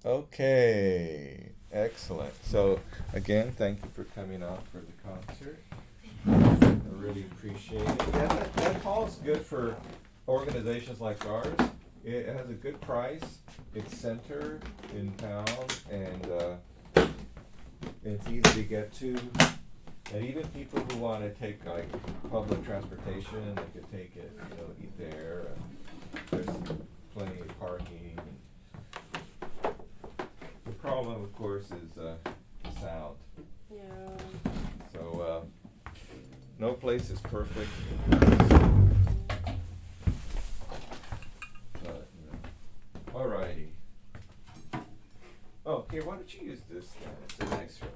Okay, excellent. So, again, thank you for coming out for the concert. I really appreciate it. Yeah, that hall is good for organizations like ours. It has a good price. It's center in town, and it's easy to get to. And even people who want to take like public transportation, they could take it, eat there. There's plenty of parking. The problem, of course, is the sound. Yeah. So, no place is perfect. But, alrighty. Oh, here, why don't you use this guy? It's a nice one.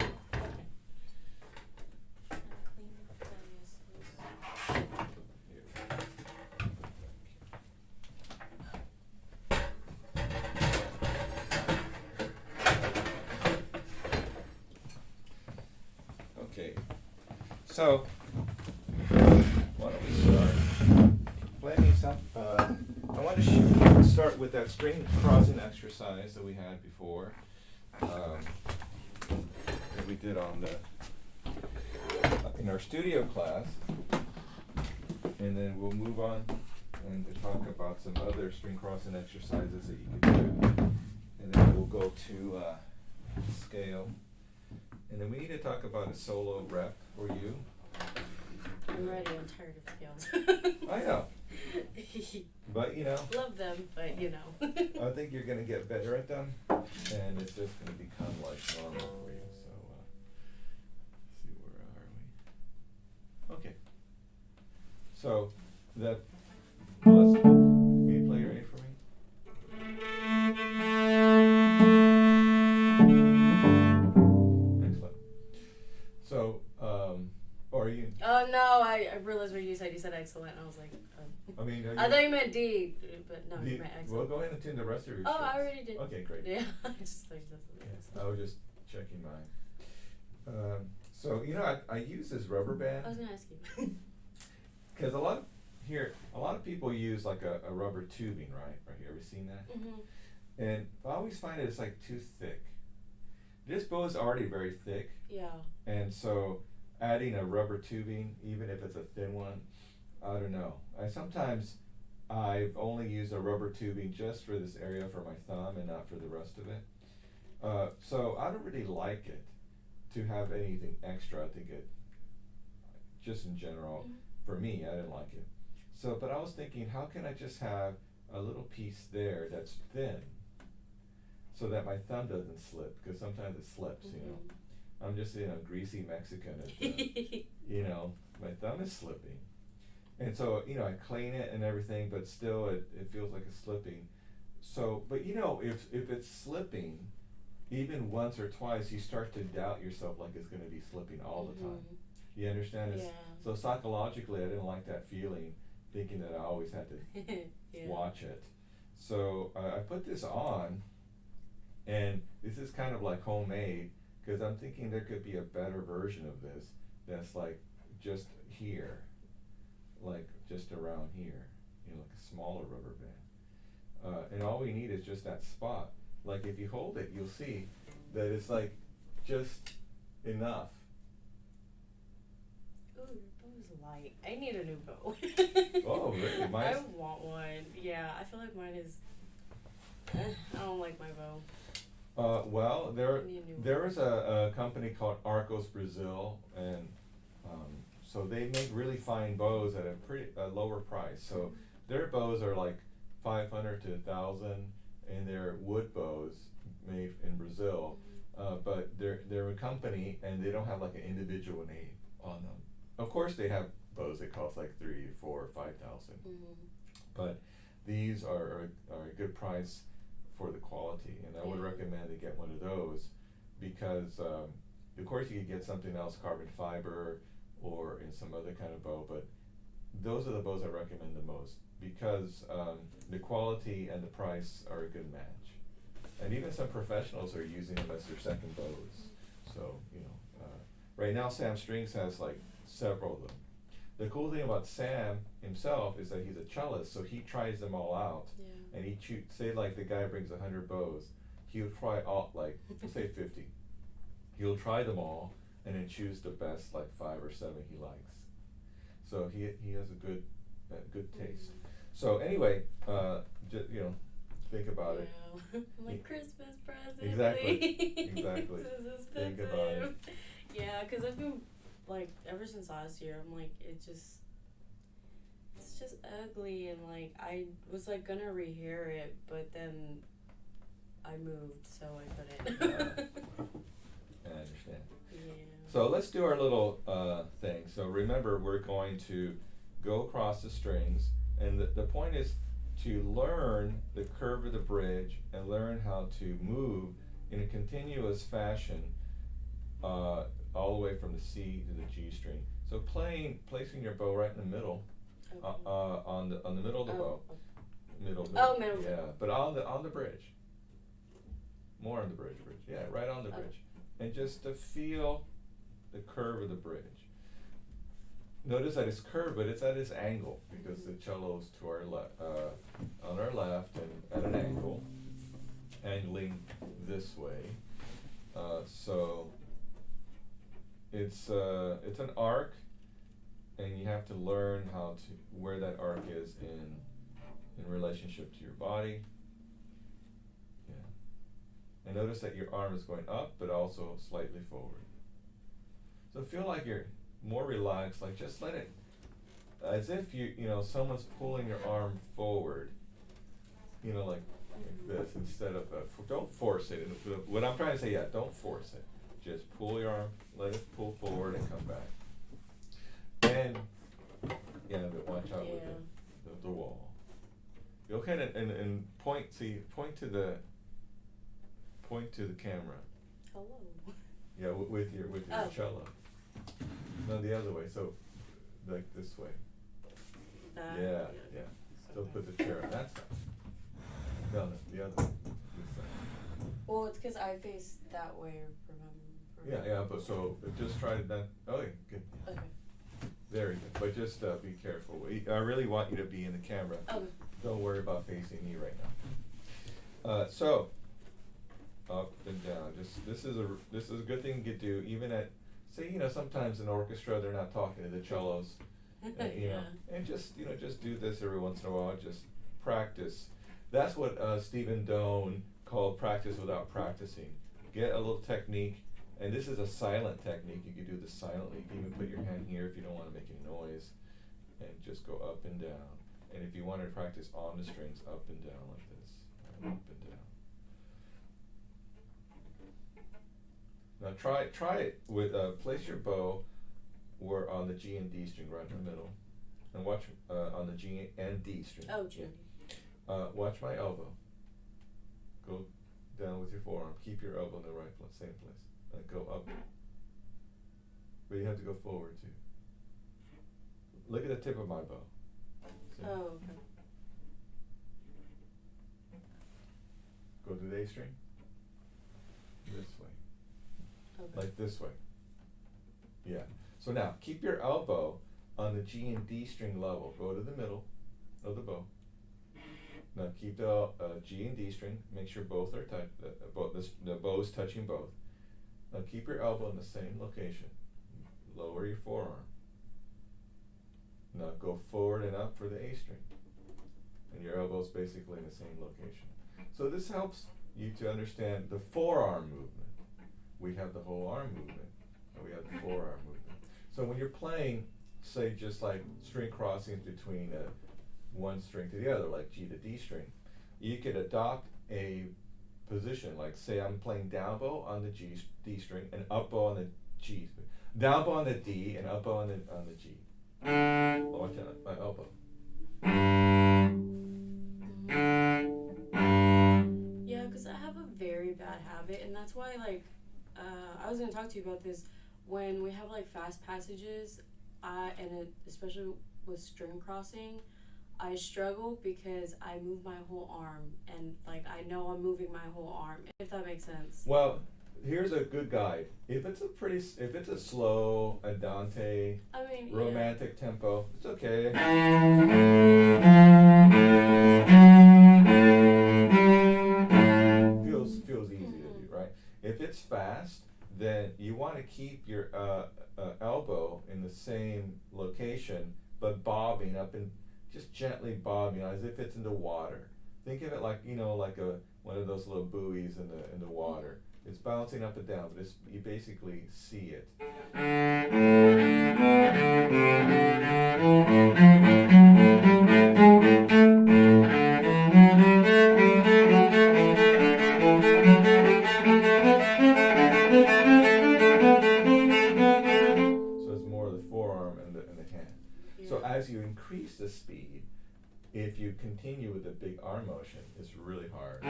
Okay, so why don't we start playing some? I want to start with that string crossing exercise that we had before, that we did on in our studio class, and then we'll move on and to talk about some other string crossing exercises that you can do, and then we'll go to scale. And then we need to talk about a solo rep for you. I'm ready, I'm tired of scales. I know. But love them, but I think you're going to get better at them, and it's just going to become like normal for you. So, let's see, where are we? Okay. So, can you play your A for me? So, or are you? Oh no, I realized what you said. You said excellent. I was like, I mean, I thought you meant D, but no, you meant well, excellent. go ahead and tune the rest of your Oh, strings. I already did. Okay, great. Yeah, I just thought you said something else. I was just checking mine. So, I use this rubber band. I was gonna ask you. Because a lot of people use like a rubber tubing, right? Right here, ever seen that? Mm-hmm. And I always find it's like too thick. This bow is already very thick. Yeah. And so adding a rubber tubing, even if it's a thin one, I don't know. I've only used a rubber tubing just for this area for my thumb and not for the rest of it. So I don't really like it to have anything extra. I think it, just in general, for me, I didn't like it. So, but I was thinking, how can I just have a little piece there that's thin so that my thumb doesn't slip? Because sometimes it slips, I'm just, greasy Mexican. My thumb is slipping. And so, I clean it and everything, but still it feels like it's slipping. So, but if it's slipping, even once or twice, you start to doubt yourself like it's going to be slipping all the time. You understand? Yeah. So psychologically, I didn't like that feeling, thinking that I always had to watch it. So I put this on, and this is kind of like homemade, because I'm thinking there could be a better version of this that's like just here, like just around here, like a smaller rubber band. And all we need is just that spot. Like if you hold it, you'll see that it's like just enough. Ooh, your bow's light. I need a new bow. Oh, really? I want one. Yeah, I feel like mine is. I don't like my bow. Well, there is a company called Arcos Brazil, and so they make really fine bows at a lower price. So their bows are like 500 to 1,000, and they're wood bows made in Brazil. But they're a company, and they don't have like an individual name on them. Of course, they have bows that cost like 3, 4, 5,000. But these are a good price for the quality, and I would recommend to get one of those, because of course you could get something else, carbon fiber or in some other kind of bow, but those are the bows I recommend the most, because the quality and the price are a good match. And even some professionals are using them as their second bows. So, right now Sam Strings has like several of them. The cool thing about Sam himself is that he's a cellist, so he tries them all out. Yeah. And he say like the guy brings 100 bows, he'll try all, like, let's say 50. He'll try them all and then choose the best, like 5 or 7 he likes. So he has a good taste. So anyway, think about it. Like Christmas present. Exactly. Exactly. This is expensive. Think about it. Yeah, because I've been like ever since last year. I'm like it's just ugly, and like I was like gonna rehair it, but then I moved, so I couldn't. I understand. Yeah. So let's do our little thing. So remember, we're going to go across the strings, and the point is to learn the curve of the bridge and learn how to move in a continuous fashion all the way from the C to the G string. So placing your bow right in the middle, Okay. on the middle of the bow, middle. Oh, middle. Yeah, but on the bridge. More on the bridge. Yeah, right on the bridge, and just to feel the curve of the bridge. Notice that it's curved, but it's at this angle because the cello's to our on our left and at an angle, angling this way. So it's an arc, and you have to learn where that arc is in relationship to your body. Yeah. And notice that your arm is going up, but also slightly forward. So feel like you're more relaxed, like just let it, as if someone's pulling your arm forward, like this, instead of, don't force it. What I'm trying to say, don't force it. Just pull your arm, let it pull forward and come back. And, but watch out with the wall. You'll kind of, and point to the camera. Hello. Yeah, with your cello. No, the other way. So, like this way. Yeah. So put the chair on that side. No, the other way. This side. Well, it's because I face that way. Remember? Yeah. But so just try to. Oh, yeah, good. Okay. Very good. But just be careful. I really want you to be in the camera. Okay. Don't worry about facing me right now. So up and down. This is a good thing you could do even at. Say, sometimes in orchestra they're not talking to the cellos, and just do this every once in a while. Just practice. That's what Stephen Doane called practice without practicing. Get a little technique, and this is a silent technique. You can do this silently. You can even put your hand here if you don't want to make any noise, and just go up and down. And if you want to practice on the strings, up and down like this, and up and down. Now try it with place your bow on the G and D string right in the middle, and watch on the G and D string. Oh, G. Watch my elbow. Go down with your forearm. Keep your elbow in the right place, same place. And go up. But you have to go forward too. Look at the tip of my bow. See? Oh, okay. Go to the A string. This way. Okay. Like this way. Yeah. So now, keep your elbow on the G and D string level. Go to the middle of the bow. Now keep the G and D string. Make sure both are the bow's touching both. Now keep your elbow in the same location. Lower your forearm. Now go forward and up for the A string. And your elbow's basically in the same location. So this helps you to understand the forearm movement. We have the whole arm movement, and we have the forearm movement. So when you're playing, say, just like string crossings between one string to the other, like G to D string, you could adopt a position, like say I'm playing down bow on the D string and up bow on the G. Down bow on the D and up bow on the G. Oh, watch out, my elbow. Yeah, because I have a very bad habit, and that's why, like, I was going to talk to you about this. When we have, like, fast passages, especially with string crossing, I struggle because I move my whole arm, and, like, I know I'm moving my whole arm, if that makes sense. Well, here's a good guide. If it's a slow, andante, romantic tempo, it's okay. Feels If it's fast, then you want to keep your elbow in the same location, but bobbing up and just gently bobbing as if it's in the water. Think of it like, like one of those little buoys in the water. It's bouncing up and down, but you basically see it. So it's more the forearm and the hand. Yeah. So as you increase the speed, if you continue with the big arm motion, it's really hard.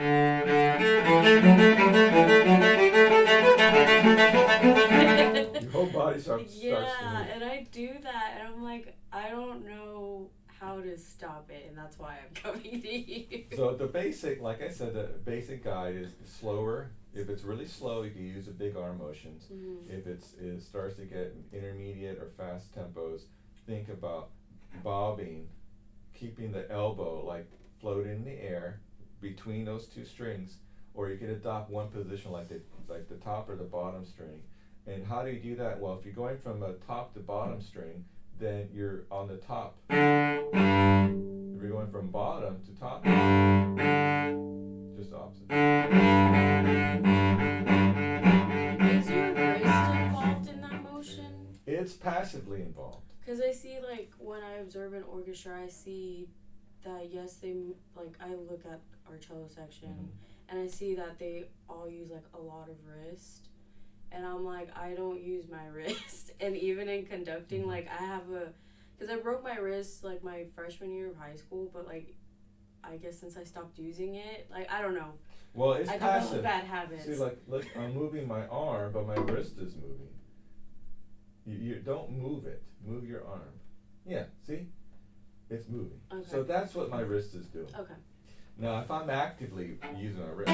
Your whole body starts to move. And I do that, and I'm like, I don't know how to stop it, and that's why I'm coming to you. So the basic, like I said, the basic guide is slower. If it's really slow, you can use the big arm motions. Mm-hmm. If it starts to get intermediate or fast tempos, think about bobbing, keeping the elbow like floating in the air between those two strings, or you can adopt one position like the top or the bottom string. And how do you do that? Well, if you're going from a top to bottom string, then you're on the top. If you're going from bottom to top, just opposite. Is your wrist involved in that motion? It's passively involved. Because I see, like, when I observe an orchestra, I see that, yes, I look at our cello section, and I see that they all use, like, a lot of wrist. And I'm like, I don't use my wrist. And even in conducting, like, because I broke my wrist, like, my freshman year of high school, but, like, I guess since I stopped using it, like, I don't know. Well, it's I passive. developed bad habits. See, like, look, I'm moving my arm, but my wrist is moving. You don't move it. Move your arm. Yeah, see? It's moving. Okay. So that's what my wrist is doing. Okay. Now, if I'm actively using my wrist,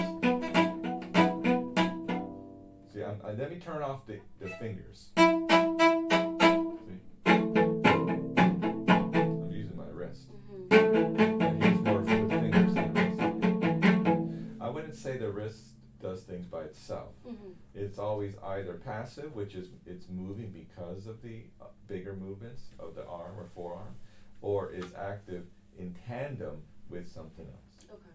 see, let me turn off the fingers. See? I'm using my wrist. Mm-hmm. I use more with the fingers than the wrist. I wouldn't say the wrist does things by itself. Mm-hmm. It's always either passive, which is it's moving because of the bigger movements of the arm or forearm, or is active in tandem with something else. Okay.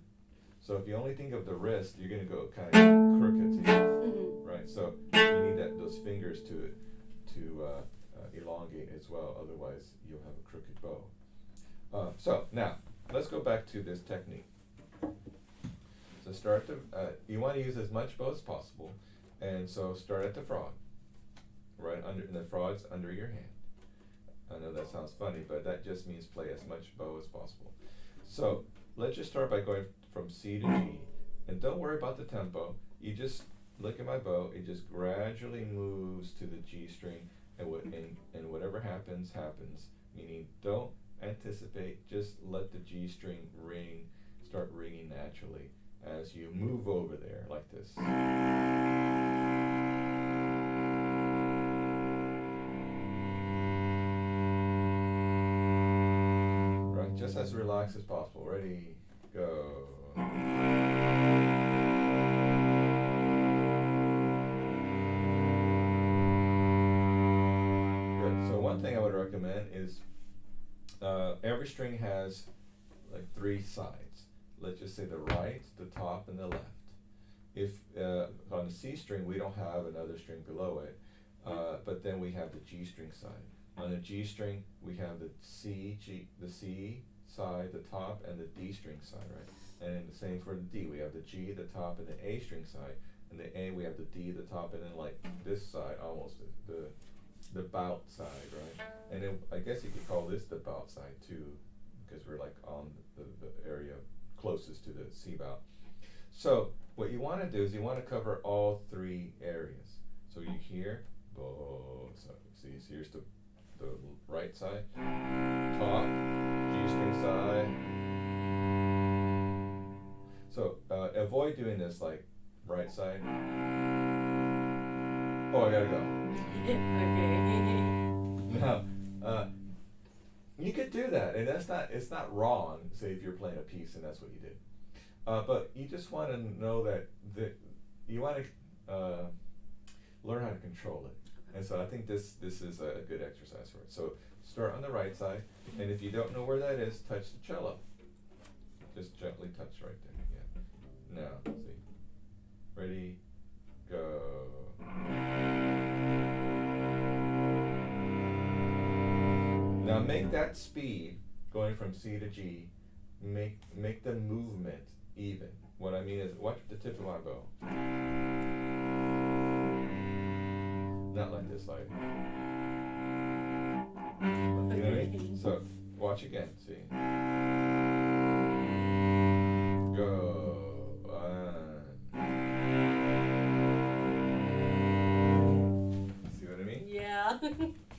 So if you only think of the wrist, you're going to go kind of crooked, see? Mm-hmm. Right? So you need those fingers to elongate as well, otherwise you'll have a crooked bow. So now, let's go back to this technique. So you want to use as much bow as possible, and so start at the frog, right under, and the frog's under your hand. I know that sounds funny, but that just means play as much bow as possible. So let's just start by going from C to G, and don't worry about the tempo. You just look at my bow; it just gradually moves to the G string, and whatever happens, happens. Meaning, don't anticipate; just let the G string start ringing naturally as you move over there like this. Right, just as relaxed as possible. Ready, go. Good. So one thing I would recommend is every string has like 3 sides. Let's just say the right, the top, and the left. If on the C string we don't have another string below it, but then we have the G string side. On the G string we have the C side, the top, and the D string side, right? And the same for the D. We have the G, the top, and the A string side. And the A we have the D, the top, and then like this side almost the bout side, right? And then I guess you could call this the bout side too, because we're like on the area closest to the C bout. So what you want to do is you want to cover all 3 areas. So you hear, so here's the right side, top, G string side. So avoid doing this like right side. Oh, I gotta go. Okay. Now, you could do that, and it's not wrong, say if you're playing a piece and that's what you did. But you just want to know that you want to learn how to control it. Okay. And so I think this is a good exercise for it. So start on the right side, and if you don't know where that is, touch the cello. Just gently touch right there. Yeah. Now, see. Ready, go. Now make that speed going from C to G. Make the movement even. What I mean is, watch the tip of my bow. Not like this, like. You know what I mean? So watch again. See. Go. See what I mean? Yeah.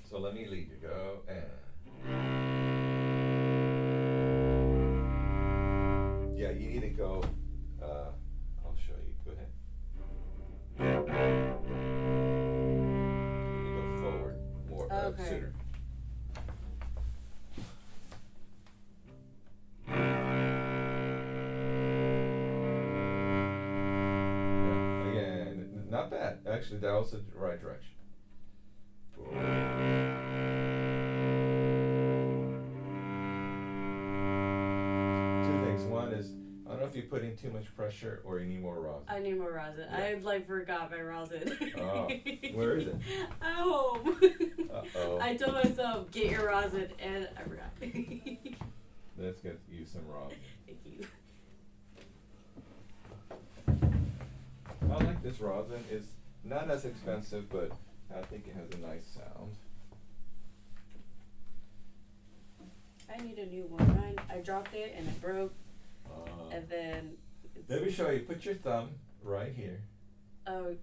So let me lead you. Go and. Yeah, you need to go. I'll show you. Go ahead. You go forward more. Okay. Sooner. Yeah, again, not bad. Actually, that was the right direction. Two things. One is, I don't know if you're putting too much pressure or you need more rosin. I need more rosin. Yeah. I forgot my rosin. Oh, where is it? At home. Uh-oh. I told myself, get your rosin, and I forgot. Let's get you some rosin. Thank you. I like this rosin. It's not as expensive, but I think it has a nice sound. I need a new one. I dropped it and it broke, and then. Let me show you. Put your thumb right here. Oh.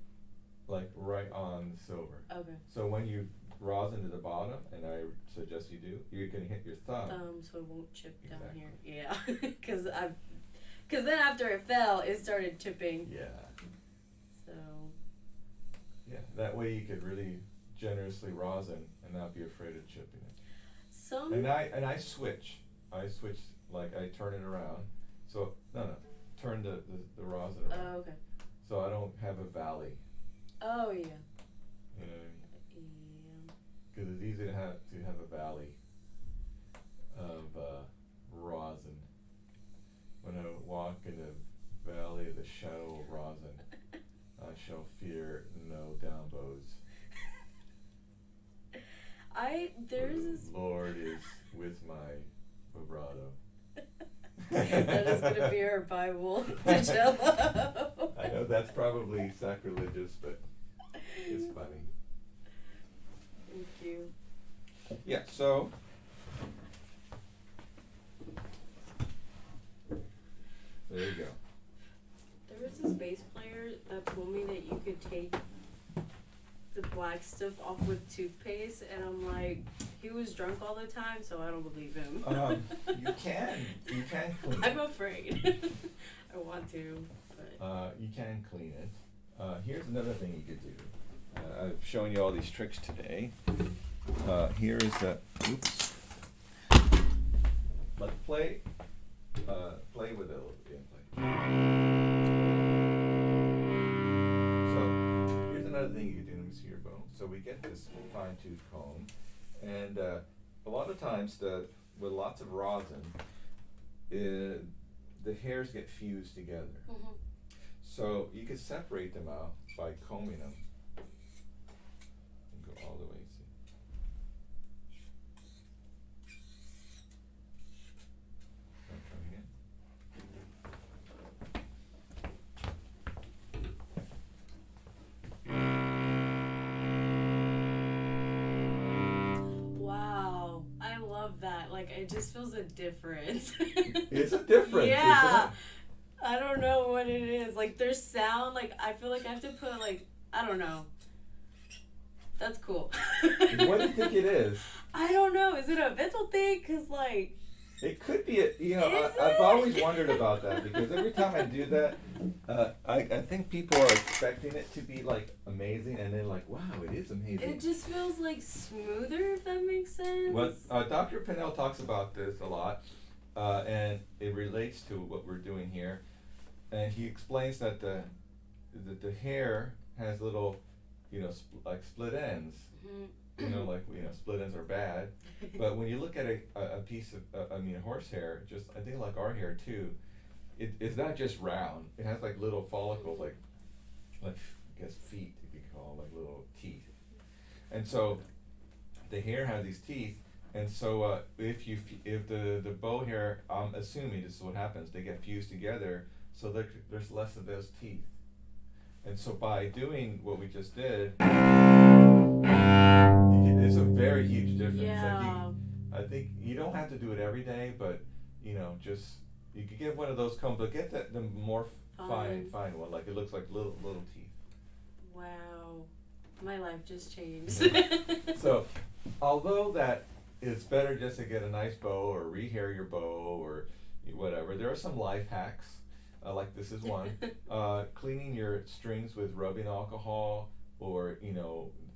Like right on the silver. Okay. So when you rosin to the bottom, and I suggest you do, you can hit your thumb. So it won't chip down Exactly. here. Yeah. Cause then after it fell, it started chipping. Yeah. So. Yeah. That way you could really generously rosin and not be afraid of chipping it. And I switch. Like I turn it around. So turn the rosin around. Oh, okay. So I don't have a valley. Oh yeah. You know what I mean? Yeah. Because it's easy to have a valley of rosin. When I walk in the valley of the shadow of rosin, I shall fear no down bows. There's The Lord is with my vibrato. that is gonna be our Bible to Cello. I know that's probably sacrilegious, but it's funny. Thank you. Yeah, so there you go. There was this bass player that told me that you could take the black stuff off with toothpaste, and I'm like, he was drunk all the time, so I don't believe him. You can clean it. I'm afraid. I want to, but. You can clean it. Here's another thing you could do. I've shown you all these tricks today. Here is the, oops. Let's play with it a little bit. So here's another thing you could do. Let me see your bone. So we get this fine tooth comb, and a lot of times with lots of rosin, the hairs get fused together. Mm-hmm. So you could separate them out by combing them. And go all the way, see. Try again. Wow, I love that. Like, it just feels a difference. It's a difference. Yeah. Isn't it? I don't know what it is. Like, there's sound. Like, I feel like I have to put, like, I don't know. That's cool. What do you think it is? I don't know. Is it a mental thing? Because, like. It could be, I've always wondered about that, because every time I do that, I think people are expecting it to be like amazing, and then like, wow, it is amazing. It just feels like smoother, if that makes sense. Well, Dr. Pinnell talks about this a lot, and it relates to what we're doing here. And he explains that the hair has little, like split ends. Split ends are bad. But when you look at a piece of, horsehair, just I think like our hair too, it's not just round. It has like little follicles, like I guess feet, if you call them, like little teeth. And so the hair has these teeth, and so if the bow hair, I'm assuming this is what happens, they get fused together, so there's less of those teeth. And so by doing what we just did, it's a very huge difference. Yeah. I think you don't have to do it every day, but just you could get one of those combs, but get the more fine one, like it looks like little teeth. Wow, my life just changed. So, although that it's better just to get a nice bow or rehair your bow or whatever, there are some life hacks. Like this is one. Cleaning your strings with rubbing alcohol or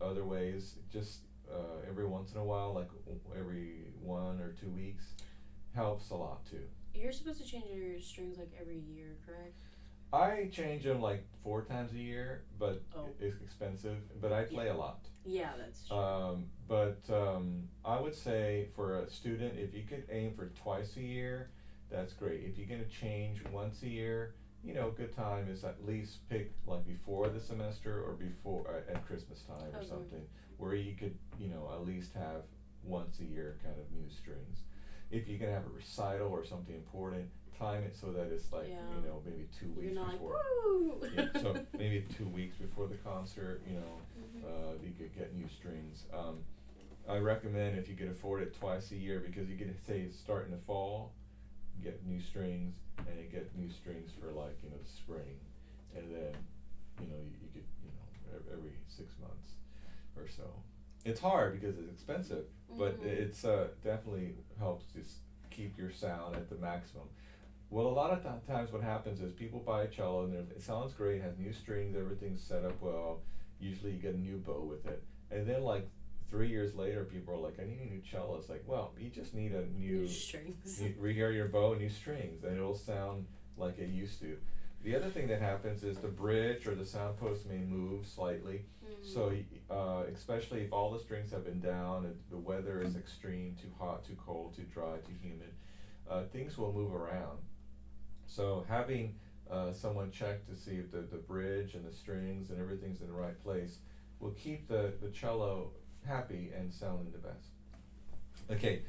other ways, just every once in a while, like every 1 or 2 weeks, helps a lot too. You're supposed to change your strings like every year, correct? I change them like 4 times a year, but it's expensive. But I play a lot. Yeah, that's true. But I would say for a student, if you could aim for twice a year, that's great. If you're gonna change once a year, good time is at least pick like before the semester or before at Christmas time or something, where you could at least have once a year kind of new strings. If you're gonna have a recital or something important, time it so that it's like maybe 2 weeks You're not before. Like, woo! So maybe 2 weeks before the concert, you could get new strings. I recommend if you could afford it twice a year, because you could say start in the fall, get new strings, and you get new strings for like the spring, and then you could every 6 months or so. It's hard because it's expensive, but it's definitely helps just keep your sound at the maximum. Well, a lot of times what happens is people buy a cello and it sounds great, has new strings, everything's set up well. Usually you get a new bow with it, and then like 3 years later, people are like, I need a new cello. It's like, well, you just need a new strings. Rehear your bow, new strings, and it'll sound like it used to. The other thing that happens is the bridge or the sound post may move slightly. So especially if all the strings have been down and the weather is extreme, too hot, too cold, too dry, too humid, things will move around. So having someone check to see if the bridge and the strings and everything's in the right place will keep the cello happy and sounding the best. Okay,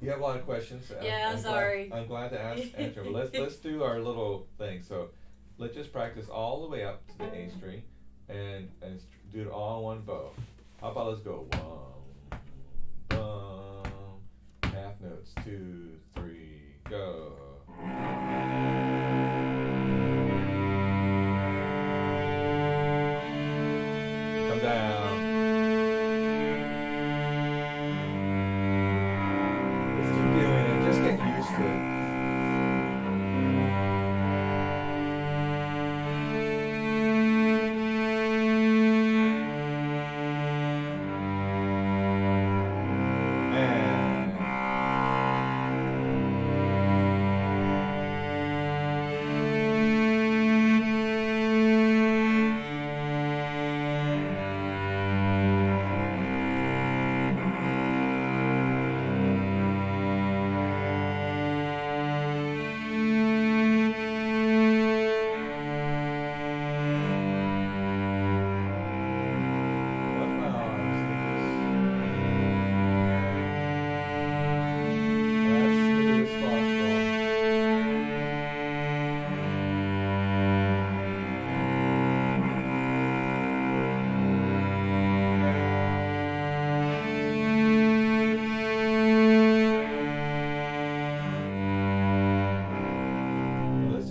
you have a lot of questions. Yeah, sorry. I'm glad to answer. But let's do our little thing. So let's just practice all the way up to the A string and do it all in one bow. How about let's go 1, half notes, 2, 3, go. Come down. Let's keep doing it. Just get used to it.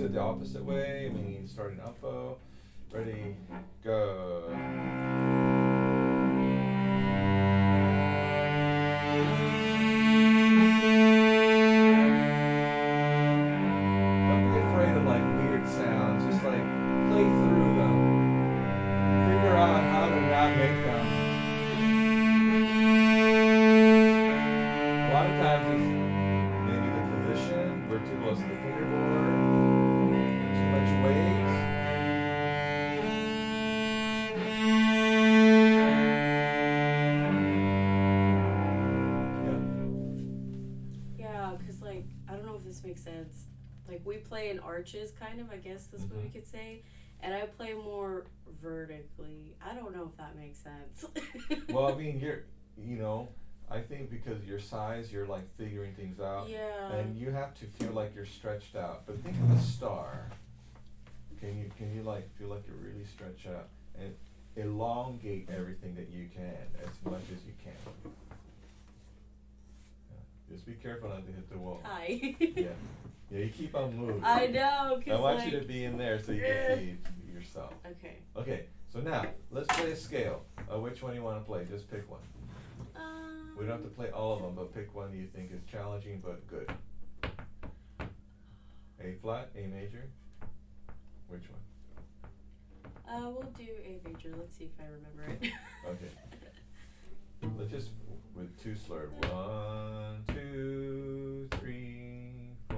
The opposite way, meaning starting up bow. Ready, go. Don't be afraid of like weird sounds, just like play through them. Figure out how to not make them. A lot of times it's maybe the position, we're too close to the fingerboard. Too much waves. play in arches, kind of, I guess that's what we could say. And I play more vertically. I don't know if that makes sense. Well, I mean, I think because of your size, you're like figuring things out. Yeah. And you have to feel like you're stretched out. But think of a star. Can you like feel like you're really stretched out and elongate everything that you can as much as you can. Yeah. Just be careful not to hit the wall. Hi. Yeah. Yeah, you keep on moving. I know. I want you to be in there so you can see yourself. Okay. Okay, so now let's play a scale. Which one you want to play? Just pick one. We don't have to play all of them, but pick one you think is challenging but good. A flat, A major. Which one? We'll do A major. Let's see if I remember it. Okay. Let's just with two slurred. 1, 2, 3, 4,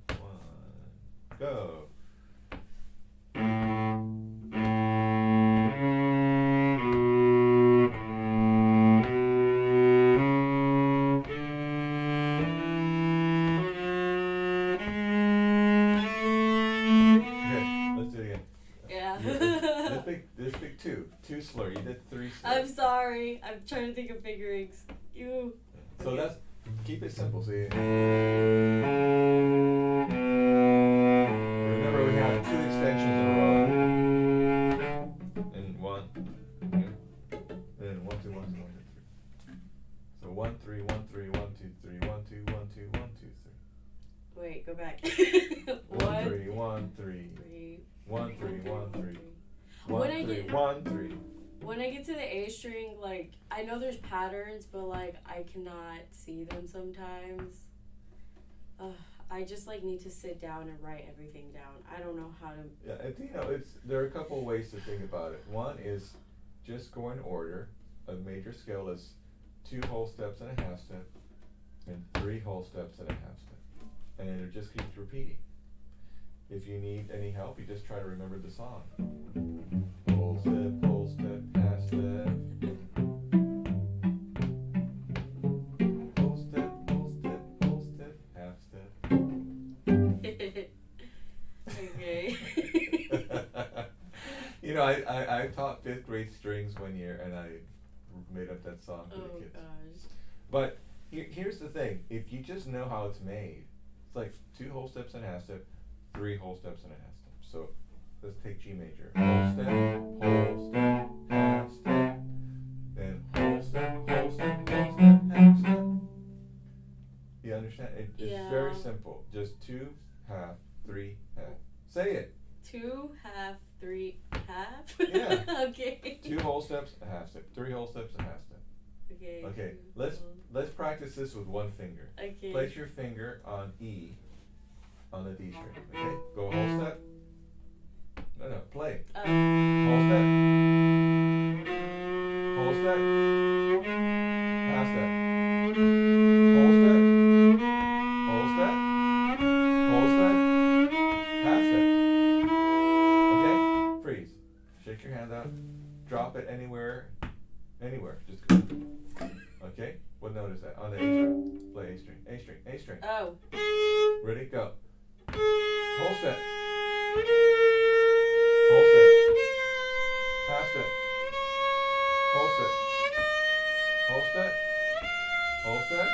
1. Go. Two slur. You did 3 slurs. I'm sorry. I'm trying to think of figurings. You. So okay. that's keep it simple. See. Remember, we have 2 extensions in a row. And 1, and then 1 2 1 2 1 2 3. So 1 3 1 3 1 2 3 1 2 1 2 1 2 3. Wait, go back. 1 3 1 3 1 3 1 3. 1 3 1 3. When I get to the A string, like, I know there's patterns, but like I cannot see them sometimes. I just like need to sit down and write everything down. I don't know how to. Yeah, there are a couple of ways to think about it. One is just go in order. A major scale is 2 whole steps and a half step, and 3 whole steps and a half step, and it just keeps repeating. If you need any help, you just try to remember the song. Whole step, half step. Whole step, half step. Okay. I taught 5th grade strings one year, and I made up that song for the kids. Gosh. But here's the thing: if you just know how it's made, it's like 2 whole steps and a half step. 3 whole steps and a half step. So let's take G major. Whole step, half step, then whole step, half step. You understand? It's very simple. Just 2, half, 3, half. Say it. 2, half, 3, half? Yeah. Okay. 2 whole steps, a half step. 3 whole steps, a half step. Okay. Okay. Let's practice this with one finger. Okay. Place your finger on E. On the D string, okay? Go whole step. No, play. Whole step. Whole step. Half step. Whole step. Whole step. Whole step. Half step. Okay? Freeze. Shake your hand out. Drop it anywhere. Just go. Okay? What note is that? On the A string. Play A string. A string. A string. Oh. Ready? Go. Whole step. Whole step. Half step. Whole step. Whole step. Whole step.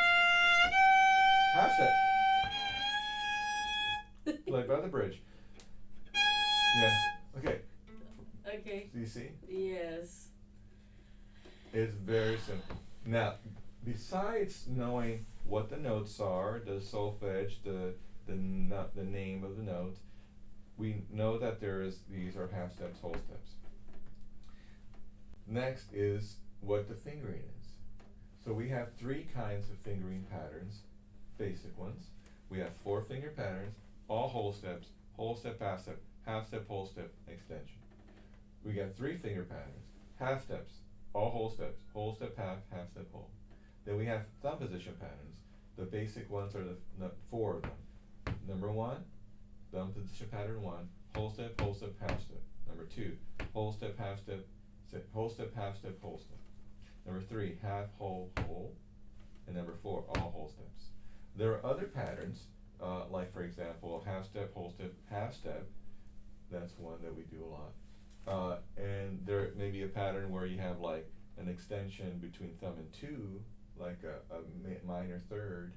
Half step. Play by the bridge. Yeah. Okay. Okay. Do you see? Yes. It's very simple. Now, besides knowing what the notes are, the solfege, the name of the note, we know that these are half steps, whole steps. Next is what the fingering is. So we have 3 kinds of fingering patterns, basic ones. We have 4 finger patterns, all whole step, whole step, half step, whole step, extension. We got 3 finger patterns, half steps, all whole steps, whole step, half step, whole. Then we have thumb position patterns. The basic ones are the 4 of them. Number 1, thumb position pattern 1, whole step, half step. Number 2, whole step, half step, whole step, half step, whole step. Number 3, half, whole, whole. And number 4, all whole steps. There are other patterns like for example, half step, whole step, half step. That's one that we do a lot. And there may be a pattern where you have like an extension between thumb and two, like a minor third,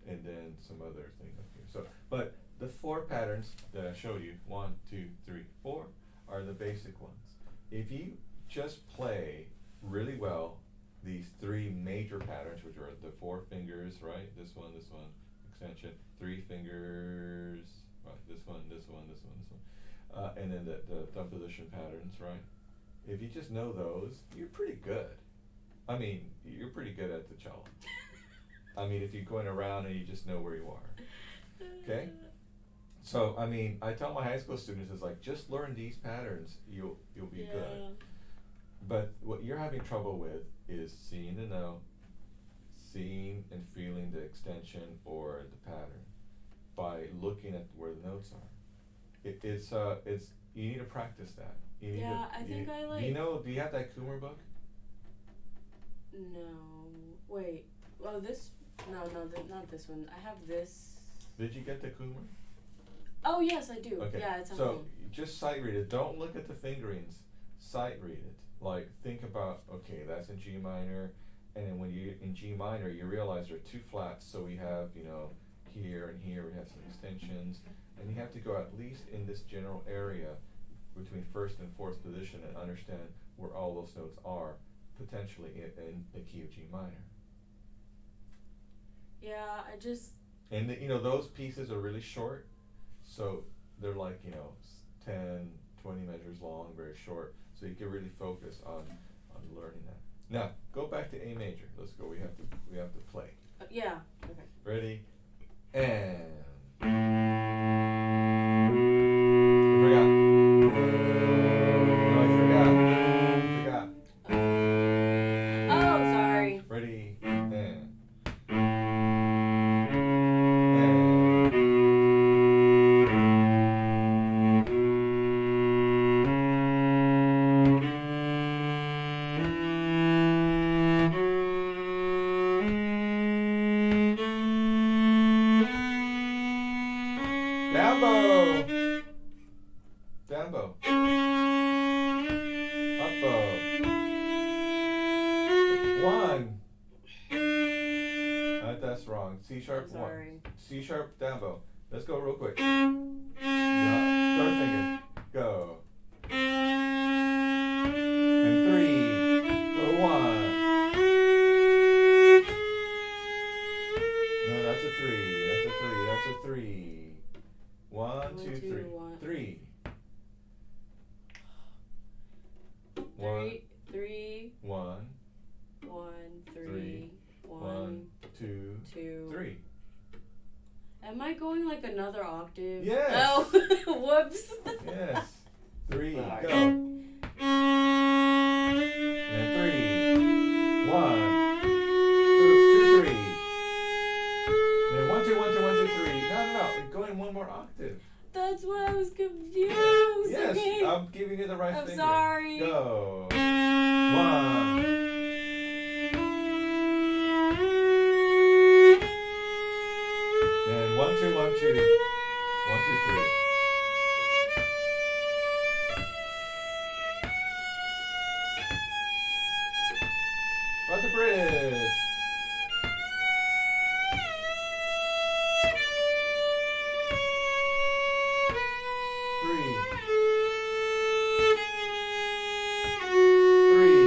and then some other thing up here. So, but the 4 patterns that I showed you, 1, 2, 3, 4, are the basic ones. If you just play really well these 3 major patterns, which are the 4 fingers, right? This one, extension, 3 fingers, right? This one, this one, this one, this one. And then the thumb position patterns, right? If you just know those, you're pretty good. I mean, you're pretty good at the cello. I mean, if you're going around and you just know where you are. Okay? So, I mean, I tell my high school students, is like, just learn these patterns, you'll be good. But what you're having trouble with is seeing the note, seeing and feeling the extension or the pattern by looking at where the notes are. It's you need to practice that. You need Yeah, to, I think I like. do you have that Coomer book? No. Wait. Oh, this. No, not this one. I have this. Did you get the Coomer? Oh, yes, I do. Okay. Yeah, it's on so me. just sight read it. Don't look at the fingerings. Sight read it. Like, think about, okay, that's in G minor, and then when you in G minor, you realize there are 2 flats. So we have, here and here we have some extensions, and you have to go at least in this general area between 1st and 4th position and understand where all those notes are, potentially in the key of G minor. Yeah, I just. And those pieces are really short, so they're like 10, 20 measures long, very short. So you can really focus on learning that. Now go back to A major. Let's go. We have to play. Yeah. Okay. Ready? And I forgot. No, I forgot. Oh, sorry. Ready? And. Down bow. Up bow. 1. That's wrong. C sharp 1. C sharp down bow. Let's go real quick. Third finger. Go. And 3. Go 1. No, that's a 3. That's a 3. That's a 3. 1, 2, 3. 3. 3. 1. 3. 1, 2, 3. Am I going like another octave? Yes. Oh, whoops. Yes. 3. Sorry. Go. And 3. 1, 2, 3. And 1, 2, 1, 2, 1, 2, 3. No. Going one more octave. That's why I was confused. Yes. Okay. I'm giving you the right I'm finger. sorry. Go. 1. And 1, 2, 1, 2. 1, 2, 3. About the bridge. 3. 3.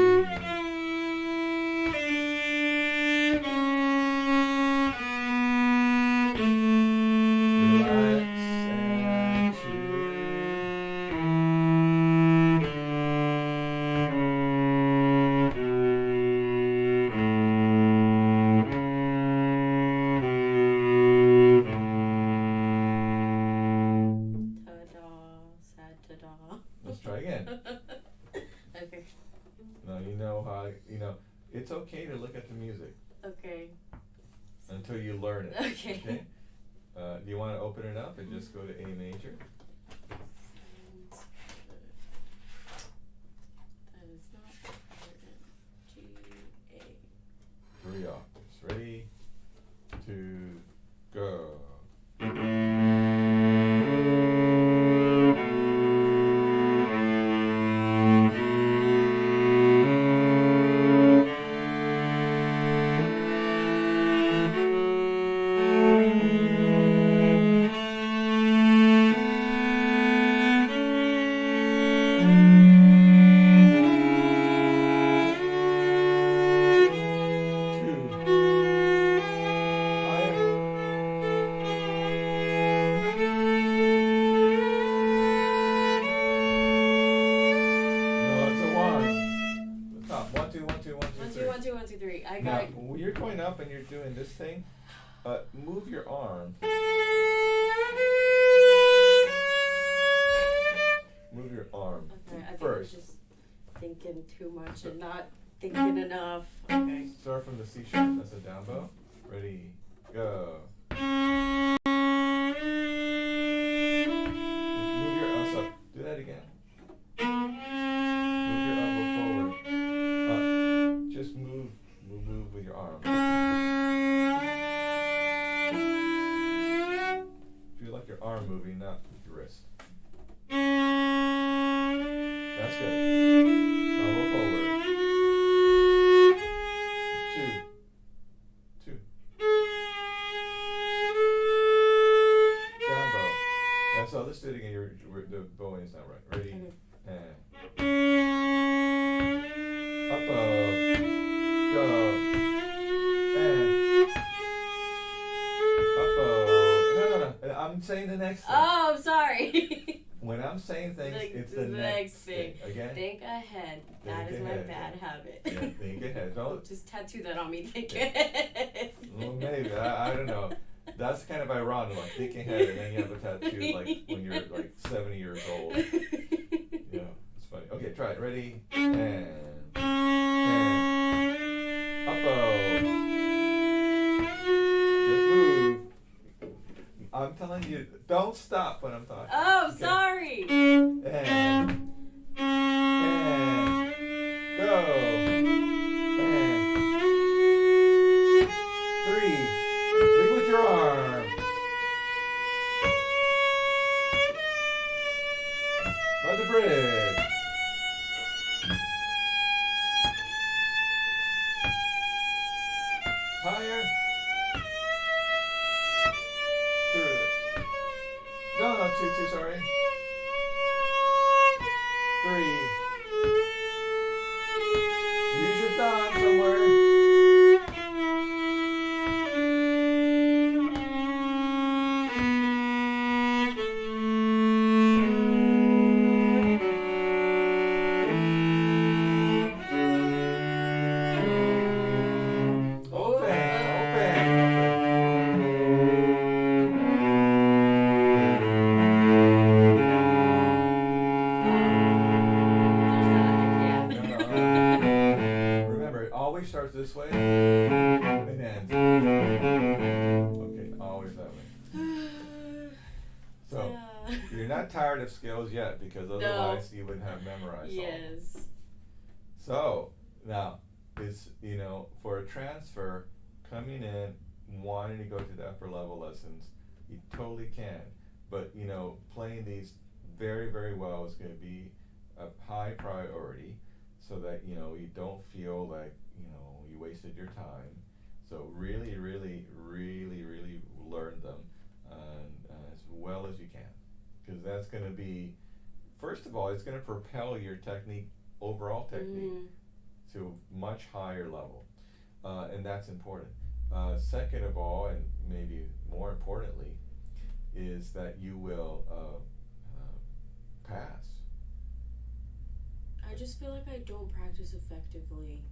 Relax and Ta-da. Let's try again. Okay. Now it's okay to look at the music Okay. until you learn it. Okay. Do you want to open it up and just go to A major? That is not important. G, A. 3 octaves. Ready? 2, go. I now, got. when you're going up and you're doing this thing, move your arm. Move your arm Okay, I think first. I'm just thinking too much and not thinking enough. Okay. Start from the C sharp. That's a down bow. Ready, go. Move your so do that again. Move your elbow forward. Just move with your arm. Feel like your arm moving, not your wrist. That's good. Elbow forward. Two. Down bow. Yeah, so let's do it again. The bowing is not right. Ready? Okay. And up bow. Go. And up bow. No. I'm saying the next thing. Oh, I'm sorry. When I'm saying things, Like, it's this the next thing. Again? Think ahead. That Think is my ahead. bad habit. Yeah, think ahead. Don't. Just tattoo that on me. Think Yeah. ahead. Well, maybe. I don't know. That's kind of ironic. Like thinking ahead, and then you have a tattoo like when you're like 70 years old. Yeah, it's funny. Okay, try it. Ready? And up bow. Just move. I'm telling you, don't stop when I'm talking. Oh, Okay? sorry. And go. And 3. Lead with your arm. By the bridge. Higher. Through. No, two, sorry. 3. Use your thumb somewhere. Starts this way and ends. Okay, always that way. So you're not tired of scales yet, because otherwise you wouldn't have memorized all of them. Yes. So now it's, for a transfer, coming in wanting to go to the upper level lessons, you totally can. But playing these very, very well is going to be a high priority, so that you don't feel like you wasted your time. So really, really, really, really learn them as well as you can, because that's going to be, first of all, it's going to propel your overall technique to a much higher level, and that's important. Second of all, and maybe more importantly, is that you will pass. I just feel like I don't practice effectively.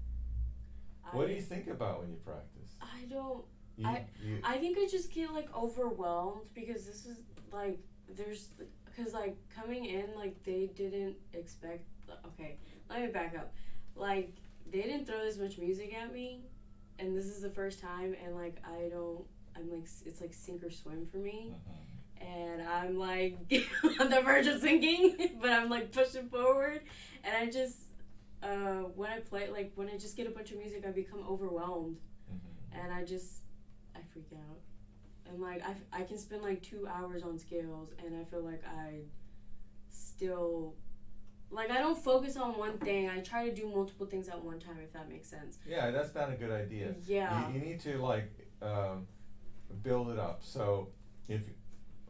What do you think about when you practice? I don't. I think I just get overwhelmed, because this is because coming in, they didn't expect. Okay, let me back up. They didn't throw this much music at me, and this is the first time, and it's sink or swim for me. And I'm on the verge of sinking, but I'm pushing forward, and I just when I play, when I just get a bunch of music, I become overwhelmed, and I freak out, and I can spend 2 hours on scales, and I feel like I still I don't focus on one thing. I try to do multiple things at one time, if that makes sense. Yeah, that's not a good idea. Yeah. You need to build it up. So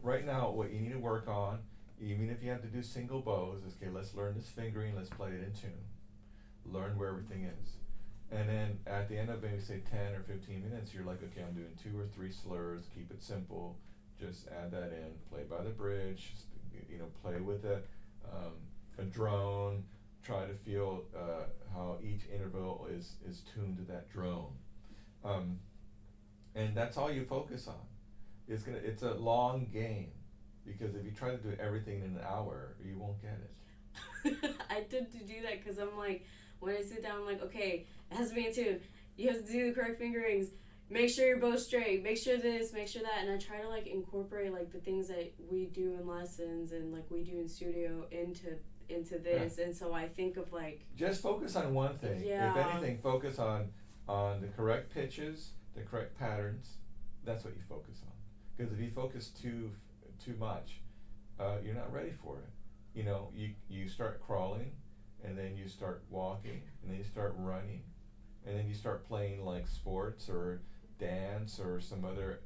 right now, what you need to work on, even if you have to do single bows, is okay, let's learn this fingering, let's play it in tune. Learn where everything is. And then at the end of maybe say 10 or 15 minutes, you're like, okay, I'm doing 2 or 3 slurs, keep it simple, just add that in, play by the bridge, play with a drone, try to feel how each interval is tuned to that drone. And that's all you focus on. It's a long game, because if you try to do everything in an hour, you won't get it. I tend to do that because I'm like, when I sit down, I'm like, okay, it has to be in tune. You have to do the correct fingerings. Make sure your bow's straight. Make sure this. Make sure that. And I try to like incorporate like the things that we do in lessons and like we do in studio into this. Yeah. And so I think of like, just focus on one thing. Yeah. If anything, focus on the correct pitches, the correct patterns. That's what you focus on. Because if you focus too much, you're not ready for it. You know, you start crawling, and then you start walking, and then you start running, and then you start playing like sports or dance or some other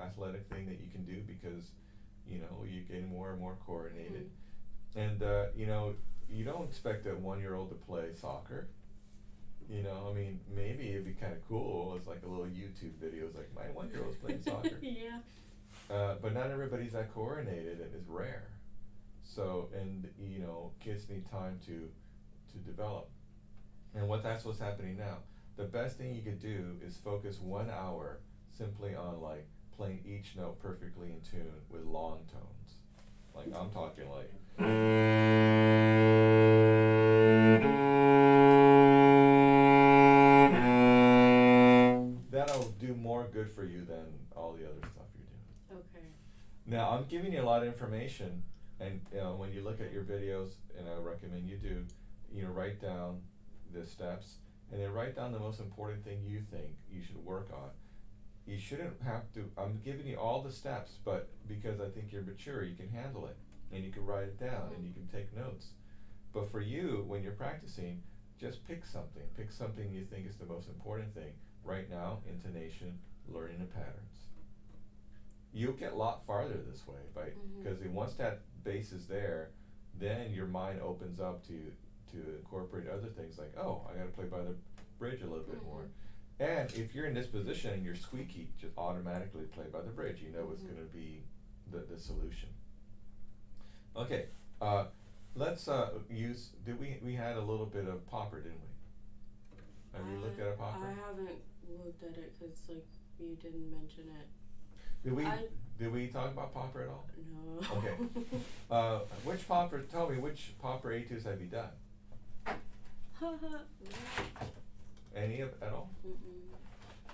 athletic thing that you can do, because you know you're getting more and more coordinated. Mm-hmm. And you know, you don't expect a 1-year-old to play soccer. You know, I mean, maybe it'd be kind of cool. It's like a little YouTube videos, like my 1-year-old's playing soccer. Yeah. But not everybody's that coordinated, and it's rare. So, and you know, kids need time to develop. And that's what's happening now. The best thing you could do is focus 1 hour simply on like playing each note perfectly in tune with long tones. Like I'm talking like. That'll do more good for you than all the other stuff you're doing. Okay. Now I'm giving you a lot of information, and when you look at your videos, and I recommend you do, write down the steps, and then write down the most important thing you think you should work on. You shouldn't have to, I'm giving you all the steps, but because I think you're mature, you can handle it, and you can write it down, and you can take notes. But for you, when you're practicing, just pick something you think is the most important thing. Right now, intonation, learning the patterns. You'll get a lot farther this way, because once that base is there, then your mind opens up to incorporate other things like, oh, I gotta play by the bridge a little bit more. And if you're in this position and you're squeaky, just automatically play by the bridge. You know it's gonna be the solution. Okay, let's use, we had a little bit of popper, didn't we? Have you looked at a popper? I haven't looked at it because like you didn't mention it. Did we talk about popper at all? No. Okay. Which popper? Tell me, which popper etudes have you done? Any at all?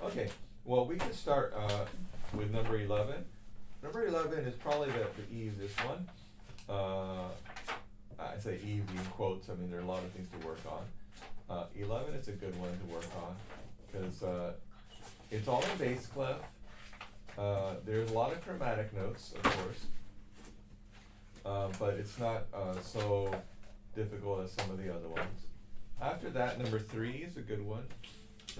Okay. Well, we can start with number 11. Number 11 is probably the easiest one. I say easy in quotes. I mean, there are a lot of things to work on. 11 is a good one to work on because it's all in bass clef. There's a lot of chromatic notes, of course, but it's not so difficult as some of the other ones. After that, number 3 is a good one,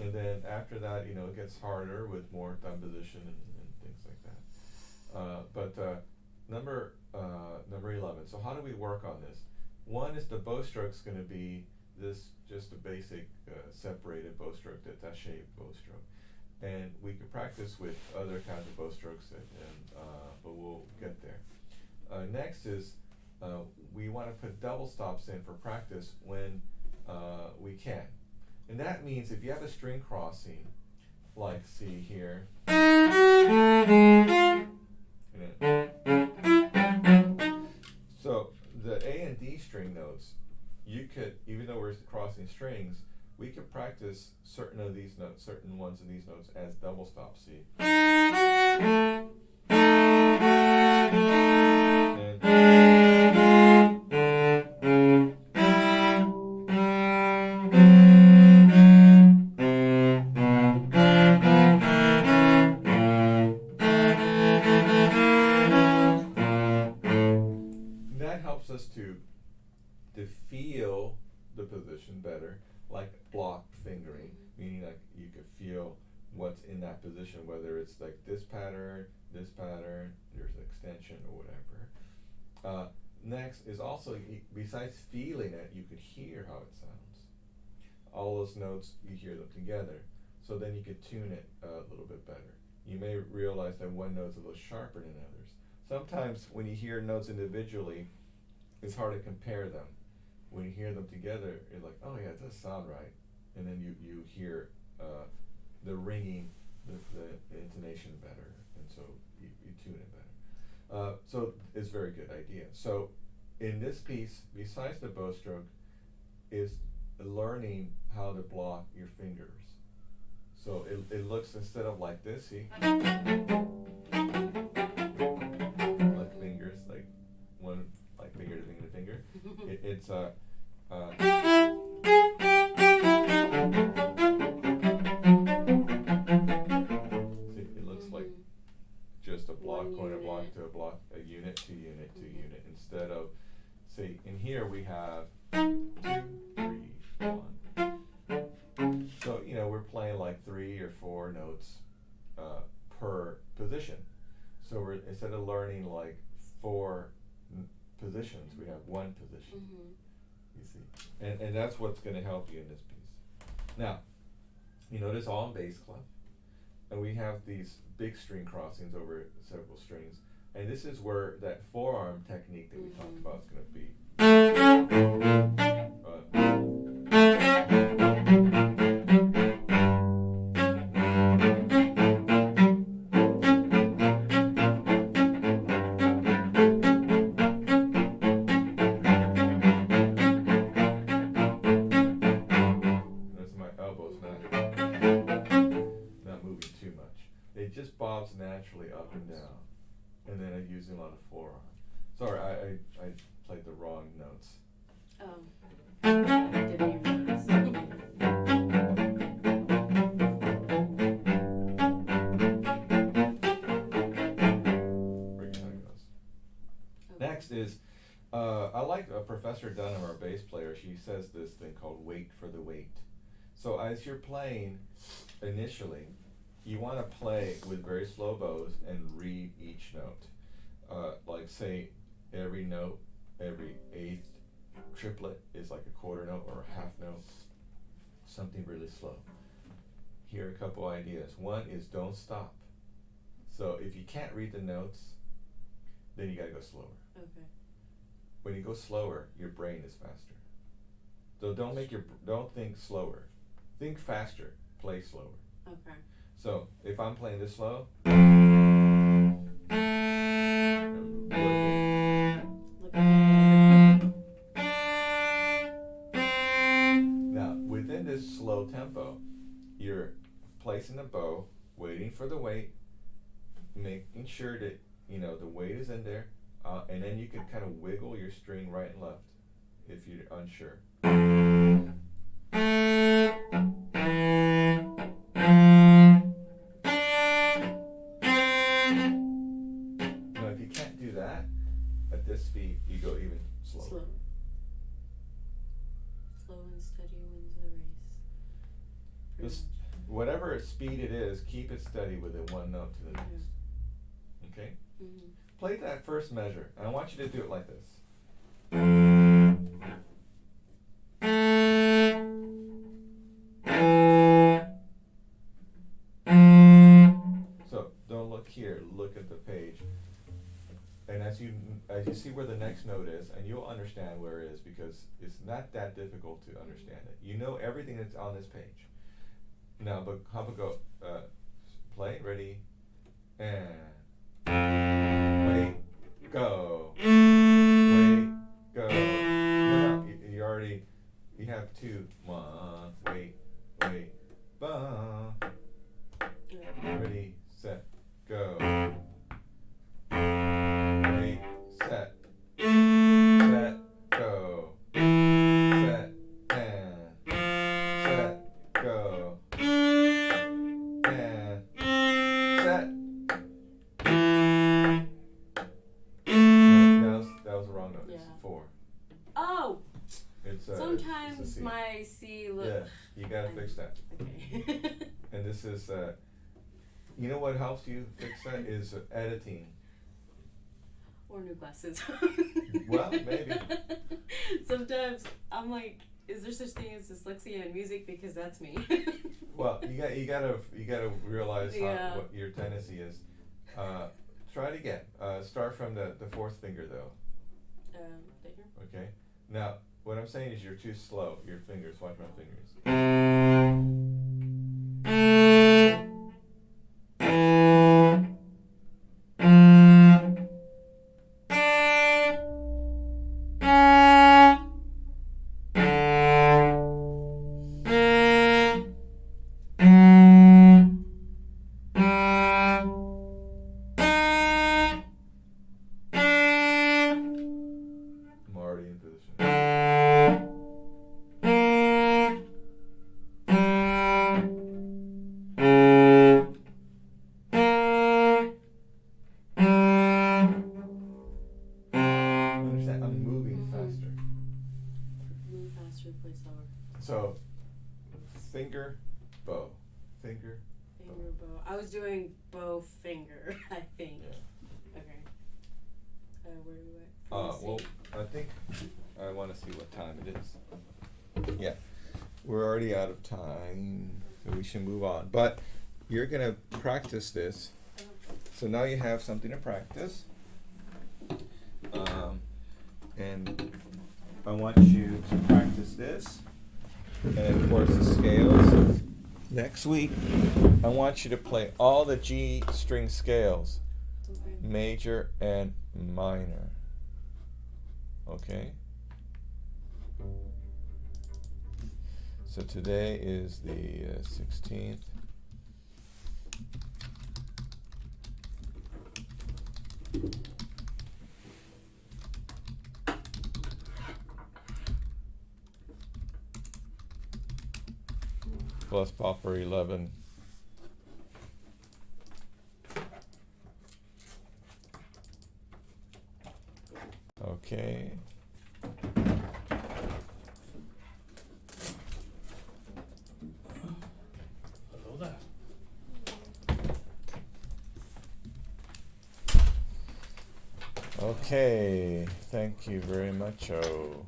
and then after that, it gets harder with more composition and things like that. But number 11. So how do we work on this? One is the bow stroke's going to be this, just a basic separated bow stroke, that shaped bow stroke. And we could practice with other kinds of bow strokes, but we'll get there. Next is we want to put double stops in for practice when we can. And that means if you have a string crossing, like see here, so the A and D string notes, you could, even though we're crossing strings, we could practice certain of these notes, certain ones of these notes as double stops. See? And that helps us to feel the position better, like block fingering, meaning like you could feel what's in that position, whether it's like this pattern, there's an extension or whatever. Next is also, besides feeling it, you could hear how it sounds. All those notes, you hear them together, so then you could tune it a little bit better. You may realize that one note's a little sharper than others. Sometimes when you hear notes individually, it's hard to compare them. When you hear them together, you're like, oh yeah, it does sound right. And then you hear the ringing, the intonation better, and so you tune it better. So it's a very good idea. So in this piece, besides the bow stroke, is learning how to block your fingers. So it looks, instead of like this, see? Like fingers, like one, like finger to finger to finger. It's see, it looks like just a block going a block to a block, a unit to unit to unit, instead of, see, in here we have 2, 3, 1. So, you know, we're playing like 3 or 4 notes per position. So we're, instead of learning like 4 positions, we have 1 position. You see, and that's what's going to help you in this piece. Now, you notice all in bass clef, and we have these big string crossings over several strings, and this is where that forearm technique that we talked about is going to be. Notice my elbows not moving too much. It just bobs naturally up and down, and then I'm using a lot of forearm. Sorry, I played the wrong notes. Oh. I didn't even notice. Next is, I like Professor Dunham, our bass player. She says this thing called wait for the wait. So as you're playing, initially, you want to play with very slow bows and read each note. Like say, every note, every 8th triplet is like a quarter note or a half note, something really slow. Here are a couple ideas. One is don't stop. So if you can't read the notes, then you gotta go slower. Okay. When you go slower, your brain is faster. So don't think slower. Think faster, play slower. Okay. So if I'm playing this slow, now within this slow tempo, you're placing the bow, waiting for the weight, making sure that the weight is in there, and then you can kind of wiggle your string right and left if you're unsure. Now if you can't do that, at this speed you go even slower. Slow and steady wins the race. Just whatever speed it is, keep it steady within one note to the next. Okay? Mm-hmm. Play that first measure, and I want you to do it like this. So don't look here, look at the page. And as you see where the next note is, and you'll understand where it is, because it's not that difficult to understand it. You know everything that's on this page. Now, but how about go, play, ready, and wait, go, wait, go. No, you have 2, 1, wait, ba, ready, set, go. Wait, set, go, set, and set, go, and set. That was the wrong note. It's 4. Oh! It's sometimes it's my C look. Yeah, you gotta fix that. Okay. And this is, you know what helps you fix that is editing. Or new glasses. Well, maybe. Sometimes I'm like, is there such thing as dyslexia in music? Because that's me. Well, you gotta realize what your tendency is. Try it again. Start from the 4th finger though. There. Okay. Now, what I'm saying is you're too slow. Your fingers. Watch my fingers. Understand? I'm moving faster. Move faster, play slower. So, finger, bow, finger, Finger, bow. I was doing bow, finger, I think. Yeah. Okay. Where do we wait? Well, I think I want to see what time it is. Yeah, we're already out of time, so we should move on. But you're gonna practice this, so now you have something to practice. And I want you to practice this, and of course the scales. Next week, I want you to play all the G string scales, Okay. major and minor. Okay? So today is the 16th. Plus Popper 11. Okay. Hello there. Okay. Thank you very much. Oh.